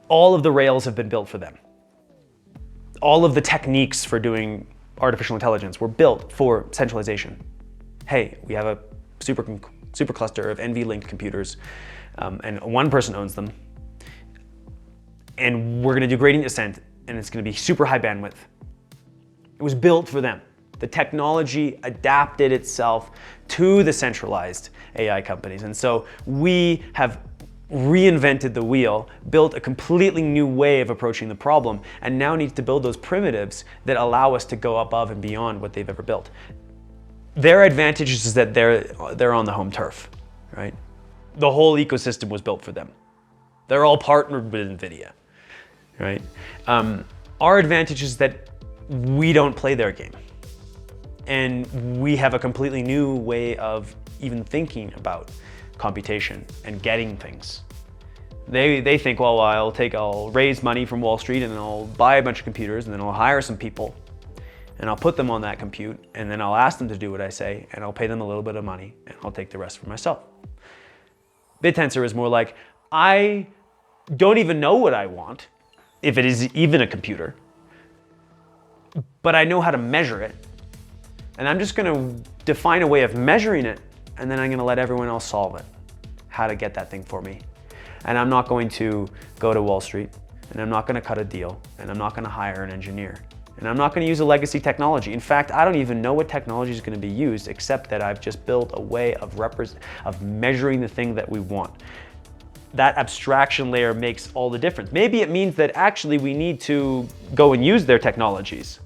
All of the rails have been built for them. All of the techniques for doing artificial intelligence were built for centralization. Hey, we have a supercluster of NV-linked computers, and one person owns them, and we're gonna do gradient descent, and it's gonna be super high bandwidth. It was built for them. The technology adapted itself to the centralized AI companies. And so we have reinvented the wheel, built a completely new way of approaching the problem, and now need to build those primitives that allow us to go above and beyond what they've ever built. Their advantage is that they're on the home turf, right? The whole ecosystem was built for them. They're all partnered with NVIDIA, right? Our advantage is that we don't play their game. And we have a completely new way of even thinking about computation and getting things. They think, well, I'll raise money from Wall Street and I'll buy a bunch of computers and then I'll hire some people and I'll put them on that compute and then I'll ask them to do what I say and I'll pay them a little bit of money and I'll take the rest for myself. Bittensor is more like, I don't even know what I want, if it is even a computer, but I know how to measure it. And I'm just gonna define a way of measuring it, and then I'm gonna let everyone else solve it, how to get that thing for me. And I'm not going to go to Wall Street, and I'm not gonna cut a deal, and I'm not gonna hire an engineer, and I'm not gonna use a legacy technology. In fact, I don't even know what technology is gonna be used, except that I've just built a way of measuring the thing that we want. That abstraction layer makes all the difference. Maybe it means that actually we need to go and use their technologies.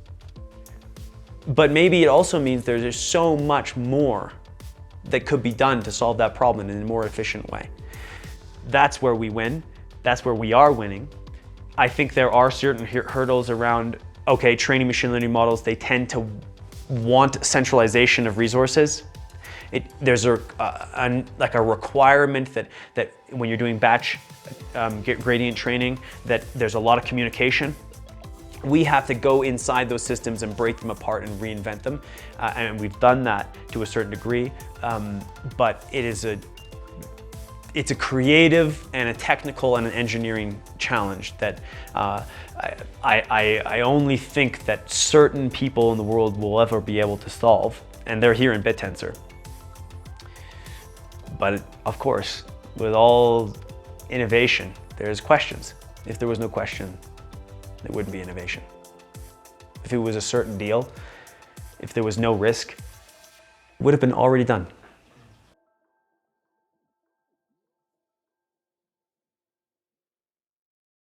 But maybe it also means there's just so much more that could be done to solve that problem in a more efficient way. That's where we win. That's where we are winning. I think there are certain hurdles around, okay, training machine learning models, they tend to want centralization of resources. There's a requirement that when you're doing batch gradient training, that there's a lot of communication. We have to go inside those systems and break them apart and reinvent them. And we've done that to a certain degree, but it's a creative and a technical and an engineering challenge that I only think that certain people in the world will ever be able to solve, and they're here in bittensor. But of course, with all innovation, there's questions. If there was no question, it wouldn't be innovation. If it was a certain deal, if there was no risk, it would have been already done.